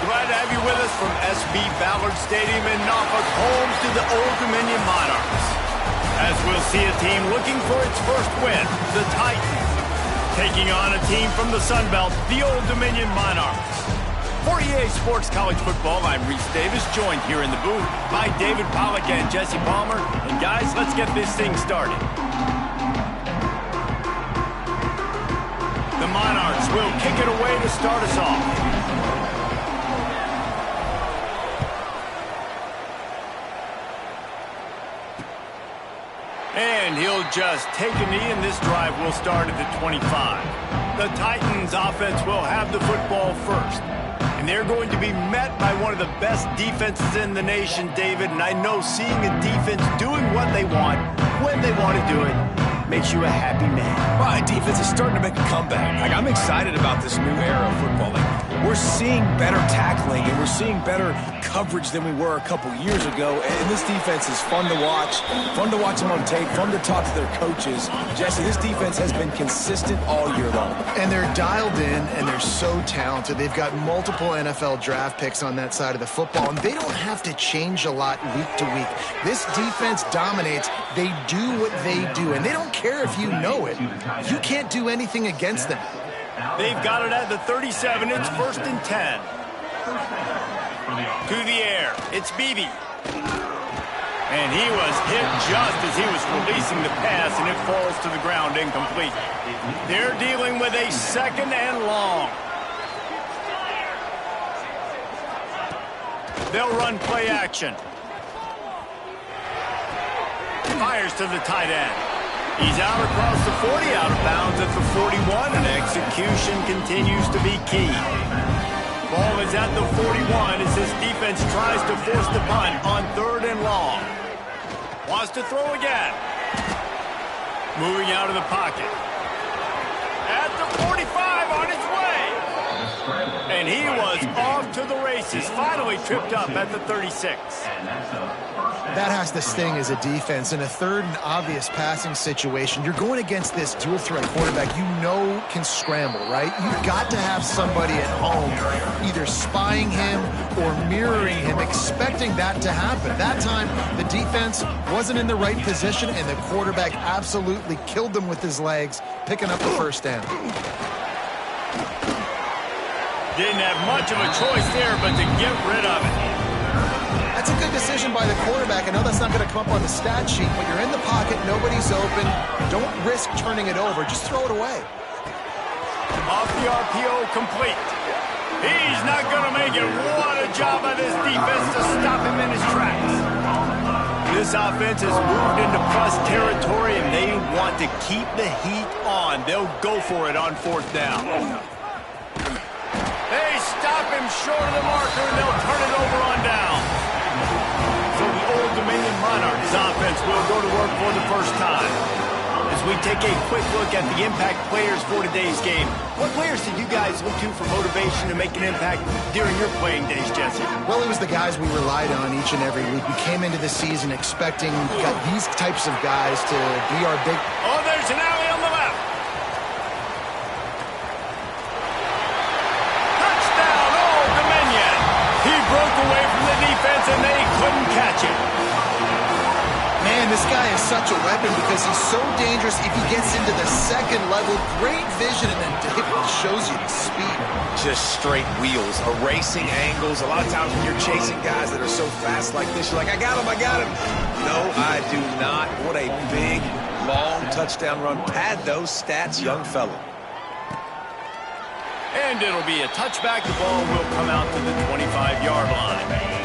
Glad to have you with us from SB Ballard Stadium in Norfolk, home to the Old Dominion Monarchs. As we'll see a team looking for its first win, the Titans, taking on a team from the Sun Belt, the Old Dominion Monarchs. For EA Sports College Football, I'm Reese Davis, joined here in the booth by David Pollack and Jesse Palmer. And guys, let's get this thing started. The Monarchs will kick it away to start us off. And he'll just take a knee, and this drive will start at the 25. The Titans offense will have the football first. And they're going to be met by one of the best defenses in the nation, David. And I know seeing a defense doing what they want, when they want to do it, makes you a happy man. Well, defense is starting to make a comeback. I'm excited about this new era of football. We're seeing better tackling, and we're seeing better coverage than we were a couple years ago. And this defense is fun to watch them on tape, fun to talk to their coaches. Jesse, this defense has been consistent all year long. And they're dialed in, and they're so talented. They've got multiple NFL draft picks on that side of the football, and they don't have to change a lot week to week. This defense dominates. They do what they do, and they don't care if you know it. You can't do anything against them. They've got it at the 37. It's 1st and 10. To the air. It's Beebe. And he was hit just as he was releasing the pass, and it falls to the ground incomplete. They're dealing with a 2nd and long. They'll run play action. Fires to the tight end. He's out across the 40, out of bounds at the 41, and execution continues to be key. Ball is at the 41 as this defense tries to force the punt on 3rd and long. Wants to throw again. Moving out of the pocket. At the 45, on his way. And he was off to the races, finally tripped up at the 36. That has to sting as a defense. In a 3rd and obvious passing situation, you're going against this dual-threat quarterback you know can scramble, right? You've got to have somebody at home either spying him or mirroring him, expecting that to happen. That time, the defense wasn't in the right position, and the quarterback absolutely killed them with his legs, picking up the 1st down. Didn't have much of a choice there, but to get rid of it. That's a good decision by the quarterback. I know that's not going to come up on the stat sheet, but you're in the pocket, nobody's open. Don't risk turning it over. Just throw it away. Off the RPO, complete. He's not going to make it. What a job by this defense to stop him in his tracks. This offense has moved into plus territory, and they want to keep the heat on. They'll go for it on 4th down. They stop him short of the marker, and they'll turn it over on down. So the Old Dominion Monarchs offense will go to work for the first time. As we take a quick look at the impact players for today's game, what players did you guys look to for motivation to make an impact during your playing days, Jesse? Well, it was the guys we relied on each and every week. We came into the season expecting these types of guys to be our big... Oh, there's an alley on the left. Touchdown, Old Dominion. He broke away from the defense, and they couldn't catch him. Man, this guy is such a weapon because he's so dangerous if he gets into the 2nd level. Great vision, and then David shows you the speed. Just straight wheels, erasing angles. A lot of times when you're chasing guys that are so fast like this, you're like, I got him. No, I do not. What a big, long touchdown run. Pad those stats, young fella. And it'll be a touchback. The ball will come out to the 25-yard line.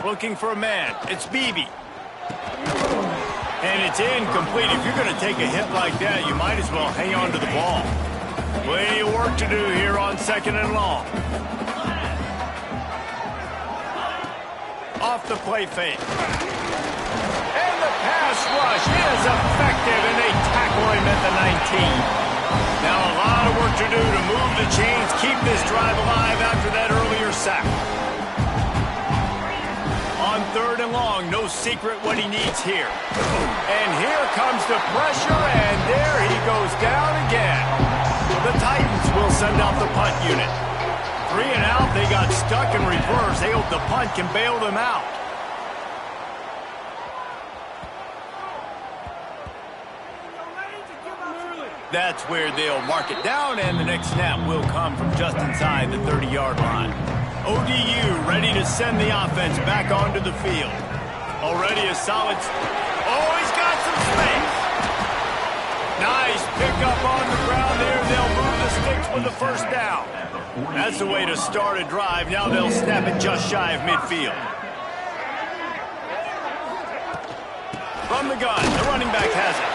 Looking for a man. It's Beebe. And it's incomplete. If you're going to take a hit like that, you might as well hang on to the ball. Plenty of work to do here on 2nd and long. Off the play fake. And the pass rush is effective, and they tackle him at the 19. Now a lot of work to do to move the chains, keep this drive alive after that earlier sack. On 3rd and long. No secret what he needs here. And here comes the pressure, and there he goes down again. The Titans will send out the punt unit. 3 and out. They got stuck in reverse. They hope the punt can bail them out. That's where they'll mark it down, and the next snap will come from just inside the 30-yard line. ODU ready to send the offense back onto the field. Already a solid... Oh, he's got some space. Nice pickup on the ground there. They'll move the sticks with the first down. That's the way to start a drive. Now they'll snap it just shy of midfield. From the gun, the running back has it.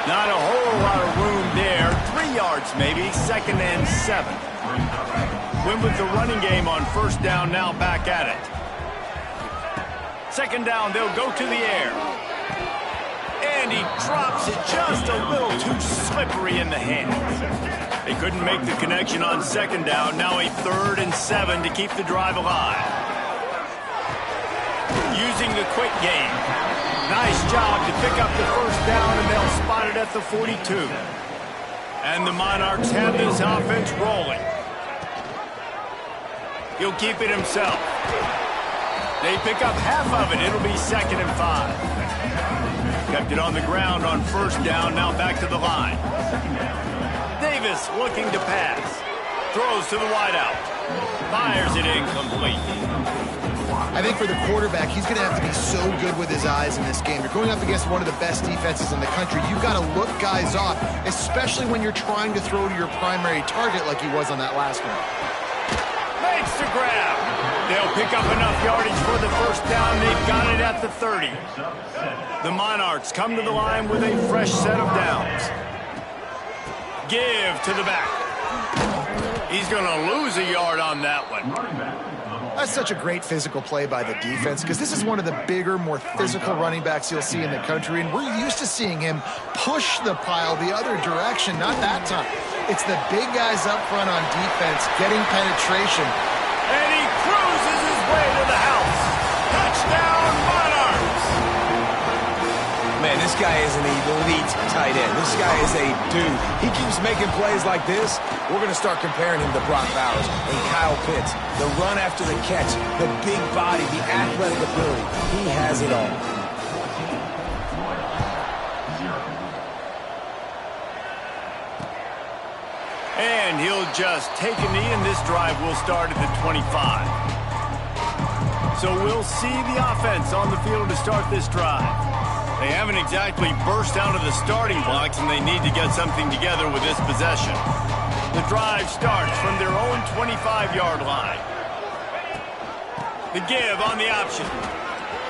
Not a whole lot of room there. 3 yards maybe, 2nd and 7. Win with the running game on first down, now back at it. 2nd down, they'll go to the air. And he drops it just a little too slippery in the hands. They couldn't make the connection on 2nd down. Now a 3rd and 7 to keep the drive alive. Using the quick game. Nice job to pick up the first down, and they'll spot it at the 42. And the Monarchs have this offense rolling. He'll keep it himself. They pick up half of it. It'll be 2nd and 5. Kept it on the ground on first down, now back to the line. Davis looking to pass. Throws to the wideout. Fires it incomplete. I think for the quarterback, he's going to have to be so good with his eyes in this game. You're going up against one of the best defenses in the country. You've got to look guys off, especially when you're trying to throw to your primary target like he was on that last one. Makes the grab. They'll pick up enough yardage for the first down. They've got it at the 30. The Monarchs come to the line with a fresh set of downs. Give to the back. He's going to lose a yard on that one. That's such a great physical play by the defense because this is one of the bigger, more physical running backs you'll see in the country, and we're used to seeing him push the pile the other direction. Not that time. It's the big guys up front on defense getting penetration. And he cruises his way to the house. Touchdown, Monarchs! Man, this guy is an elite tight end. This guy is a dude. He keeps making plays like this. We're going to start comparing him to Brock Bowers and Kyle Pitts. The run after the catch, the big body, the athletic ability. He has it all. And he'll just take a knee, and this drive will start at the 25. So we'll see the offense on the field to start this drive. They haven't exactly burst out of the starting blocks, and they need to get something together with this possession. The drive starts from their own 25-yard line. The give on the option.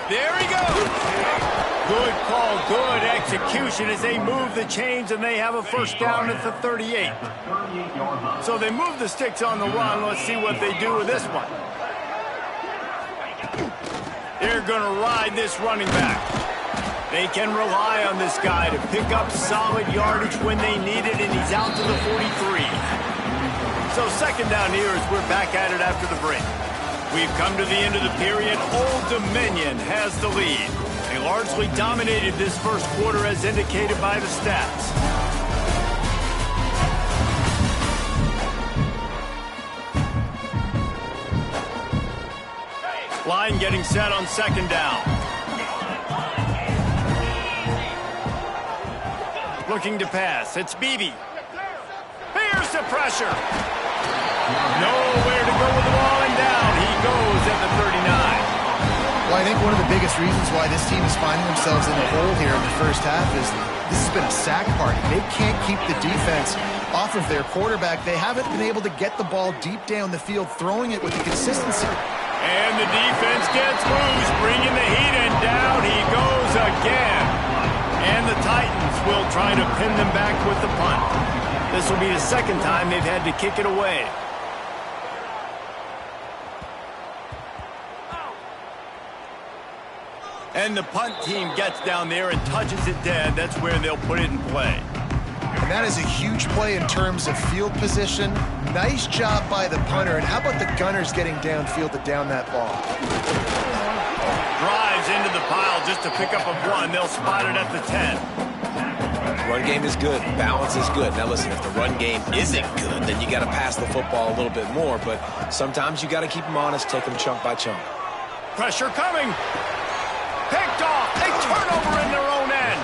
There he goes. Good call, good execution as they move the chains, and they have a first down at the 38. So they move the sticks on the run. Let's see what they do with this one. They're going to ride this running back. They can rely on this guy to pick up solid yardage when they need it, and he's out to the 43. So 2nd down here as we're back at it after the break. We've come to the end of the period. Old Dominion has the lead. They largely dominated this first quarter as indicated by the stats. Line getting set on 2nd down. Looking to pass. It's Beebe. Here's the pressure. Nowhere to go with the ball, and down he goes at the 39. Well, I think one of the biggest reasons why this team is finding themselves in the hole here in the first half is this has been a sack party. They can't keep the defense off of their quarterback. They haven't been able to get the ball deep down the field, throwing it with the consistency. And the defense gets loose, bringing the heat, and down he goes again. And the Titans will try to pin them back with the punt. This will be the 2nd time they've had to kick it away. And the punt team gets down there and touches it dead. That's where they'll put it in play. And that is a huge play in terms of field position. Nice job by the punter. And how about the Gunners getting downfield to down that ball? just a pickup of 1. They'll spot it at the 10. Run game is good. Balance is good. Now, listen, if the run game isn't good, then you got to pass the football a little bit more. But sometimes you got to keep them honest, take them chunk by chunk. Pressure coming. Picked off. A turnover in their own end.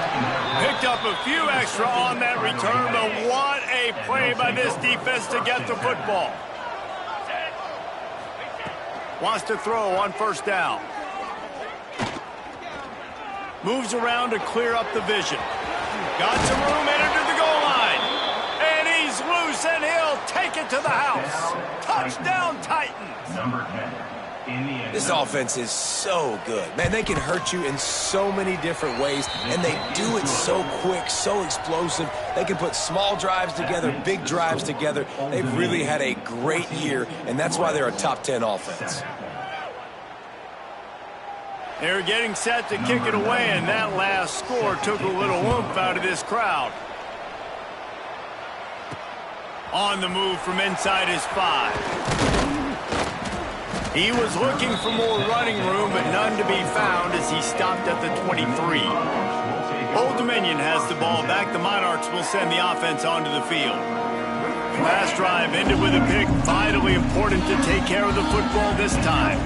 Picked up a few extra on that return, but what a play by this defense to get the football. Wants to throw on first down. Moves around to clear up the vision. Got some room headed to the goal line. And he's loose, and he'll take it to the house. Touchdown, Titans. Number 10. This offense is so good. Man, they can hurt you in so many different ways, and they do it so quick, so explosive. They can put small drives together, big drives together. They've really had a great year, and that's why they're a top 10 offense. They're getting set to kick it away, and that last score took a little oomph out of this crowd. On the move from inside his 5. He was looking for more running room, but none to be found as he stopped at the 23. Old Dominion has the ball back. The Monarchs will send the offense onto the field. Last drive ended with a pick. Vitally important to take care of the football this time.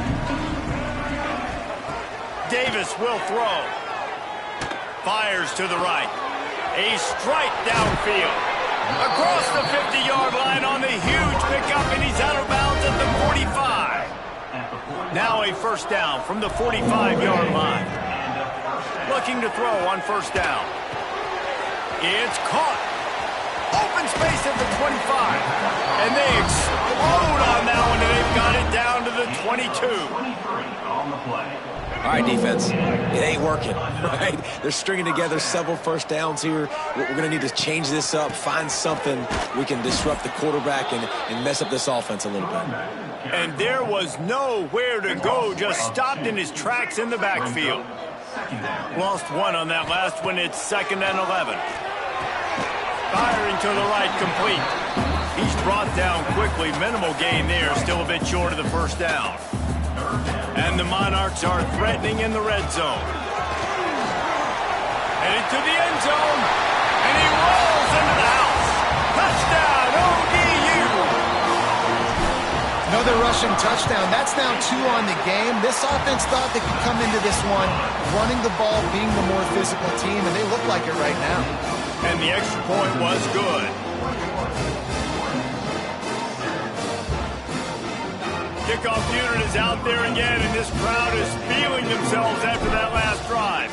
Davis will throw. Fires to the right. A strike downfield. Across the 50-yard line on the huge pickup, and he's out of bounds at the 45. Now a first down from the 45-yard line. Looking to throw on first down. It's caught. Open space at the 25. And they explode on that one, and they've got it down to the 22. All right, defense, it ain't working, right? They're stringing together several first downs here. We're going to need to change this up, find something we can disrupt the quarterback and mess up this offense a little bit. And there was nowhere to go, just stopped in his tracks in the backfield. Lost 1 on that last one. It's 2nd and 11. Firing to the right, complete. He's brought down quickly. Minimal gain there, still a bit short of the first down. And the Monarchs are threatening in the red zone. Headed to the end zone. And he rolls into the house. Touchdown, ODU. Another rushing touchdown. That's now 2 on the game. This offense thought they could come into this one running the ball, being the more physical team, and they look like it right now. And the extra point was good. Kickoff unit is out there again, and this crowd is feeling themselves after that last drive.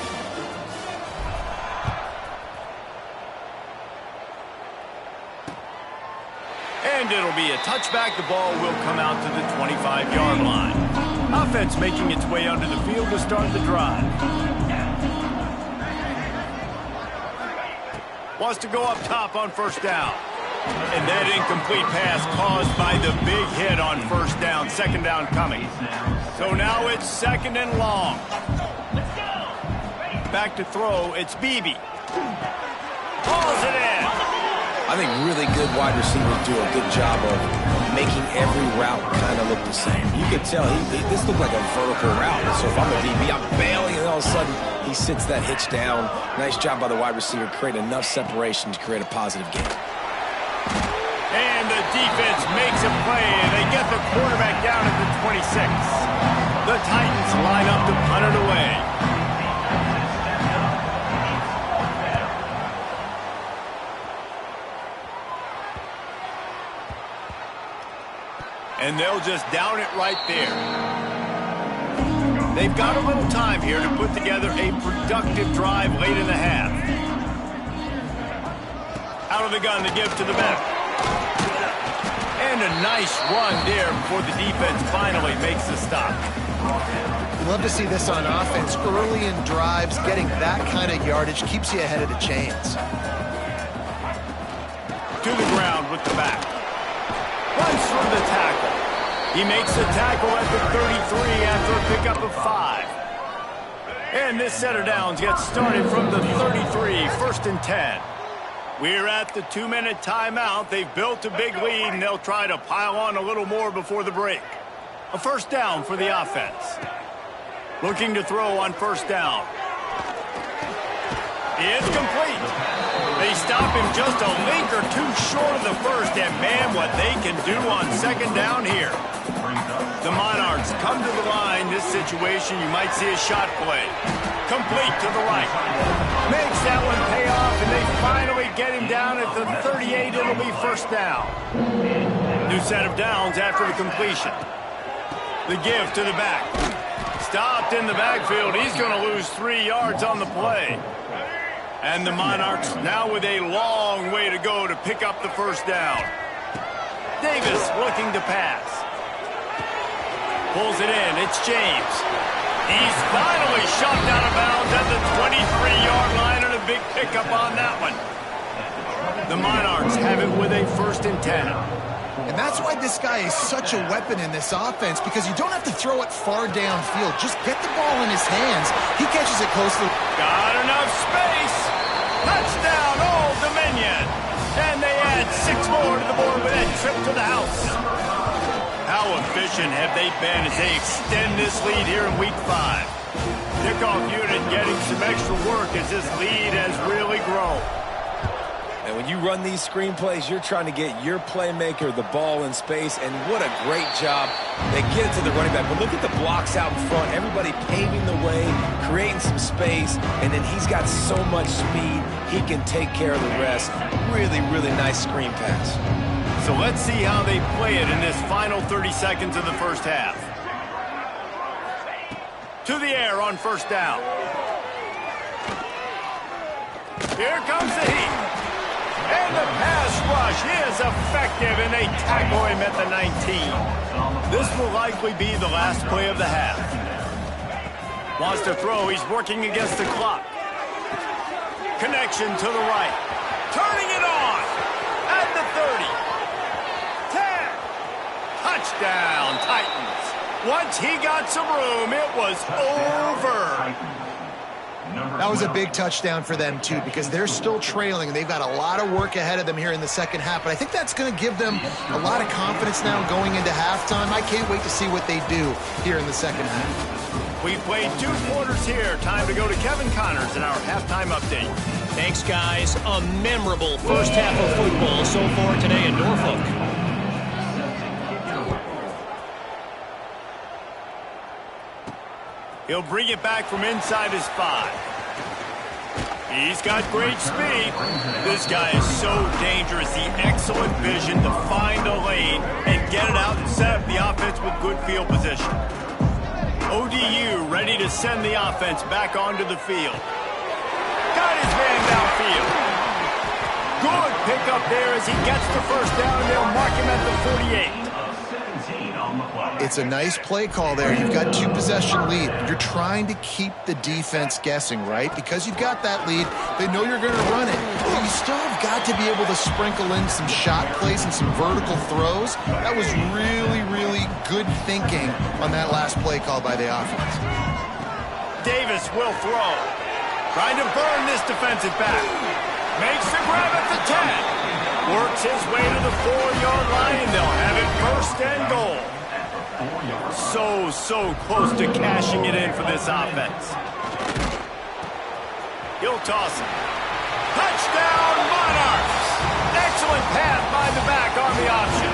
And it'll be a touchback. The ball will come out to the 25-yard line. Offense making its way onto the field to start the drive. Wants to go up top on first down. And that incomplete pass caused by the big hit on first down. 2nd down coming. So now it's 2nd and long. Back to throw. It's Beebe. Hauls it in. I think really good wide receivers do a good job of making every route kind of look the same. You could tell this looked like a vertical route. So if I'm a DB, I'm bailing, and all of a sudden he sits that hitch down. Nice job by the wide receiver, create enough separation to create a positive game. And the defense makes a play, and they get the quarterback down at the 26. The Titans line up to punt it away. And they'll just down it right there. They've got a little time here to put together a productive drive late in the half. Out of the gun to give to the back. And a nice run there before the defense finally makes the stop. You love to see this on offense. Early in drives, getting that kind of yardage keeps you ahead of the chains. To the ground with the back. Runs through the tackle. He makes the tackle at the 33 after a pickup of 5. And this set of downs gets started from the 33, 1st and 10. We're at the 2-minute timeout. They've built a big lead, and they'll try to pile on a little more before the break. A first down for the offense. Looking to throw on first down. It's complete. They stop him just a link or two short of the first, and man, what they can do on second down here. The Monarchs come to the line. This situation, you might see a shot play. Complete to the right. Makes that one pay off, and they finally get him down at the 38. It'll be first down. New set of downs after the completion. The give to the back. Stopped in the backfield. He's going to lose 3 yards on the play. And the Monarchs now with a long way to go to pick up the first down. Davis looking to pass. Pulls it in. It's James. He's finally shoved out of bounds at the 23-yard line, and a big pickup on that one. The Monarchs have it with a 1st and 10. And that's why this guy is such a weapon in this offense, because you don't have to throw it far downfield. Just get the ball in his hands. He catches it closely. Got enough space. Touchdown, Old Dominion. And they add 6 more to the board with that trip to the house. How efficient have they been as they extend this lead here in Week 5? Kickoff unit getting some extra work as this lead has really grown. And when you run these screenplays, you're trying to get your playmaker the ball in space, and what a great job. They get it to the running back, but look at the blocks out in front. Everybody paving the way, creating some space, and then he's got so much speed, he can take care of the rest. Really, really nice screen pass. So let's see how they play it in this final 30 seconds of the first half. To the air on first down. Here comes the heat. And the pass rush is effective, and they tackle him at the 19. This will likely be the last play of the half. Wants to throw. He's working against the clock. Connection to the right. Turning it on at the 30. Touchdown, Titans. Once he got some room, it was over. That was a big touchdown for them, too, because they're still trailing. They've got a lot of work ahead of them here in the second half, but I think that's going to give them a lot of confidence now going into halftime. I can't wait to see what they do here in the second half. We played 2 quarters here. Time to go to Kevin Connors in our halftime update. Thanks, guys. A memorable first half of football so far today in Norfolk. He'll bring it back from inside his 5. He's got great speed. This guy is so dangerous. The excellent vision to find a lane and get it out and set up the offense with good field position. ODU ready to send the offense back onto the field. Got his man downfield. Good pickup there as he gets the first down. They'll mark him at the 48. It's a nice play call there. You've got 2 possession lead. You're trying to keep the defense guessing, right? Because you've got that lead, they know you're going to run it. But you still have got to be able to sprinkle in some shot plays and some vertical throws. That was really, really good thinking on that last play call by the offense. Davis will throw. Trying to burn this defensive back. Makes the grab at the 10. Works his way to the 4-yard line. They'll have it 1st and goal. So close to cashing it in for this offense. He'll toss it. Touchdown, Monarchs! Excellent pass by the back on the option.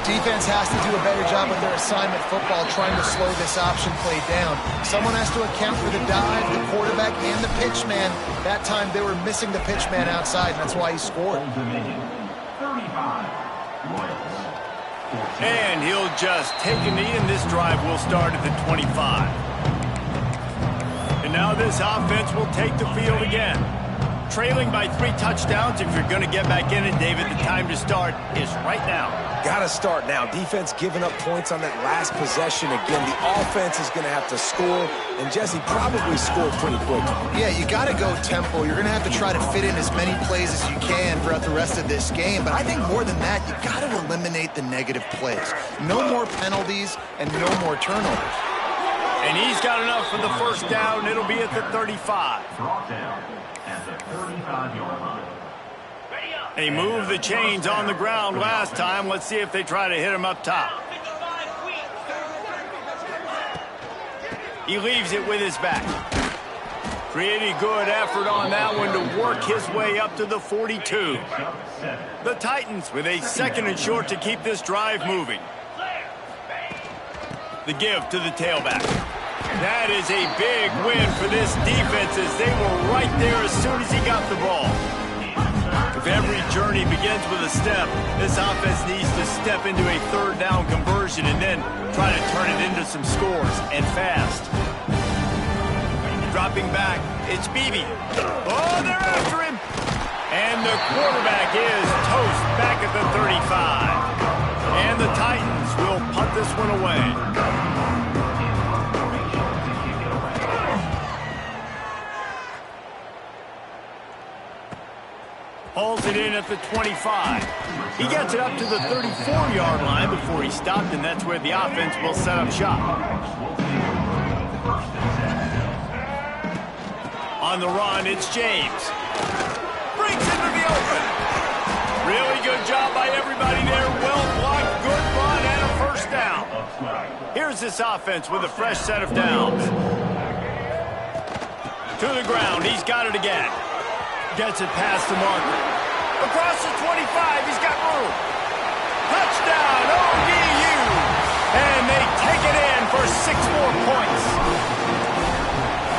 Defense has to do a better job with their assignment football, trying to slow this option play down. Someone has to account for the dive, the quarterback, and the pitch man. That time they were missing the pitch man outside, and that's why he scored. And he'll just take a knee, and this drive will start at the 25. And now this offense will take the field again. Trailing by 3 touchdowns. If you're going to get back in it, David, the time to start is right now. Got to start now. Defense giving up points on that last possession. Again, the offense is going to have to score, and Jesse probably scored pretty quick. Yeah, you got to go tempo. You're going to have to try to fit in as many plays as you can throughout the rest of this game. But I think more than that, you got to eliminate the negative plays. No more penalties and no more turnovers. And he's got enough for the first down. It'll be at the 35. They moved the chains on the ground last time. Let's see if they try to hit him up top. He leaves it with his back. Pretty good effort on that one to work his way up to the 42. The Titans with a 2nd and short to keep this drive moving. The give to the tailback. That is a big win for this defense as they were right there as soon as he got the ball. If every journey begins with a step, this offense needs to step into a 3rd down conversion and then try to turn it into some scores, and fast. Dropping back, it's Beebe. Oh, they're after him. And the quarterback is toast back at the 35. And the Titans will punt this one away. Hauls it in at the 25. He gets it up to the 34-yard line before he stopped, and that's where the offense will set up shop. On the run, it's James. Breaks into the open. Really good job by everybody there. Well blocked, good run, and a 1st down. Here's this offense with a fresh set of downs. To the ground, he's got it again. Gets it past the marker. Across the 25, he's got room. Touchdown, ODU! And they take it in for 6 more points.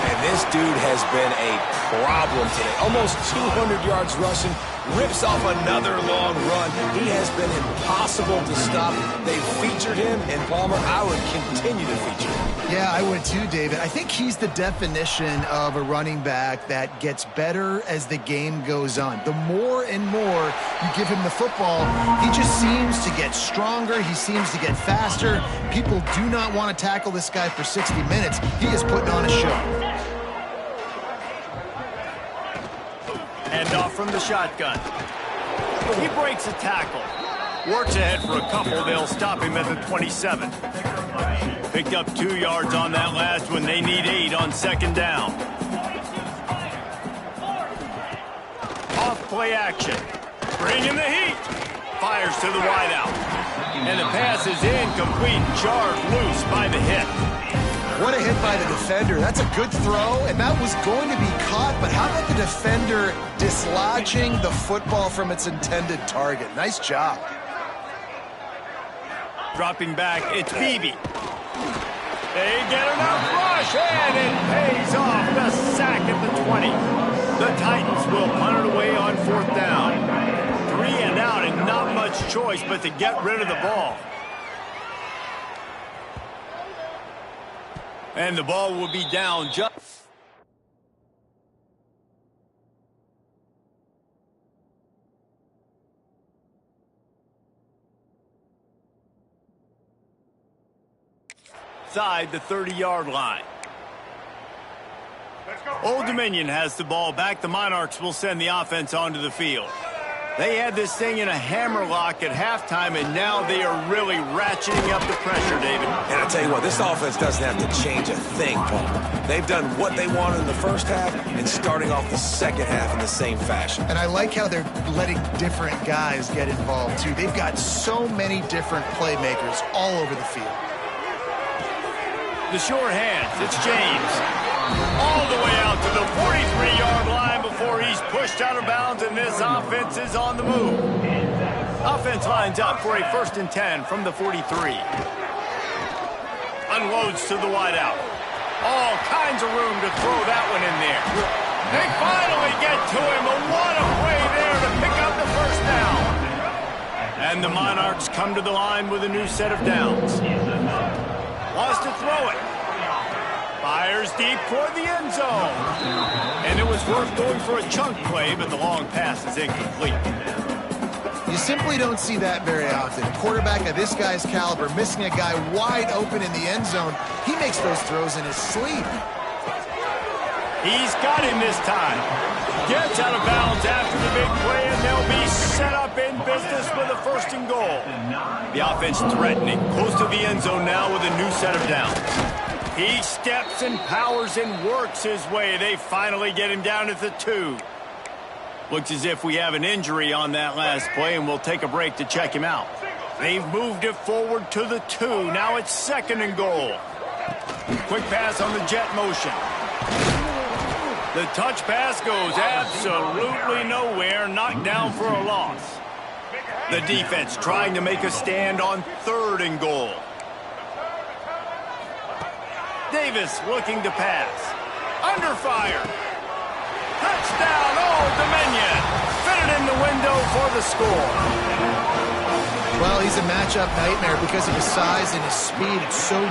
And this dude has been a problem today. Almost 200 yards rushing. Rips off another long run. He has been impossible to stop. They've featured him, and Palmer, I would continue to feature him. Yeah, I would too, David. I think he's the definition of a running back that gets better as the game goes on. The more and more you give him the football, he just seems to get stronger. He seems to get faster. People do not want to tackle this guy for 60 minutes. He is putting on a show. Hand off from the shotgun. He breaks a tackle. Works ahead for a couple. They'll stop him at the 27. Picked up 2 yards on that last one. They need 8 on 2nd down. Off play action. Bringing the heat. Fires to the wideout. And the pass is incomplete. Jarred loose by the hit. What a hit by the defender. That's a good throw, and that was going to be caught, but how about the defender dislodging the football from its intended target? Nice job. Dropping back, it's Beebe. They get enough rush, and it pays off. The sack at the 20. The Titans will punt it away on 4th down. 3 and out, and not much choice but to get rid of the ball. And the ball will be down just... inside the 30-yard line. Old Dominion has the ball back. The Monarchs will send the offense onto the field. They had this thing in a hammerlock at halftime, and now they are really ratcheting up the pressure, David. And I tell you what, this offense doesn't have to change a thing, Paul. They've done what they wanted in the 1st half and starting off the 2nd half in the same fashion. And I like how they're letting different guys get involved, too. They've got so many different playmakers all over the field. The short hands, it's James. All the way out to the 43-yard line before he's pushed out of bounds, and this offense is on the move. Offense lines up for a 1st and 10 from the 43. Unloads to the wideout. All kinds of room to throw that one in there. They finally get to him. What a play there to pick up the 1st down. And the Monarchs come to the line with a new set of downs. Wants to throw it. Fires deep toward the end zone. And it was worth going for a chunk play, but the long pass is incomplete. You simply don't see that very often. A quarterback of this guy's caliber missing a guy wide open in the end zone. He makes those throws in his sleep. He's got him this time. Gets out of bounds after the big play, and they'll be set up in business with a 1st and goal. The offense threatening, close to the end zone now with a new set of downs. He steps and powers and works his way. They finally get him down at the 2. Looks as if we have an injury on that last play, and we'll take a break to check him out. They've moved it forward to the 2. Now it's 2nd and goal. Quick pass on the jet motion. The touch pass goes absolutely nowhere, knocked down for a loss. The defense trying to make a stand on 3rd and goal. Davis looking to pass. Under fire. Touchdown, Old Dominion. Fitted in the window for the score. Well, he's a matchup nightmare because of his size and his speed. It's so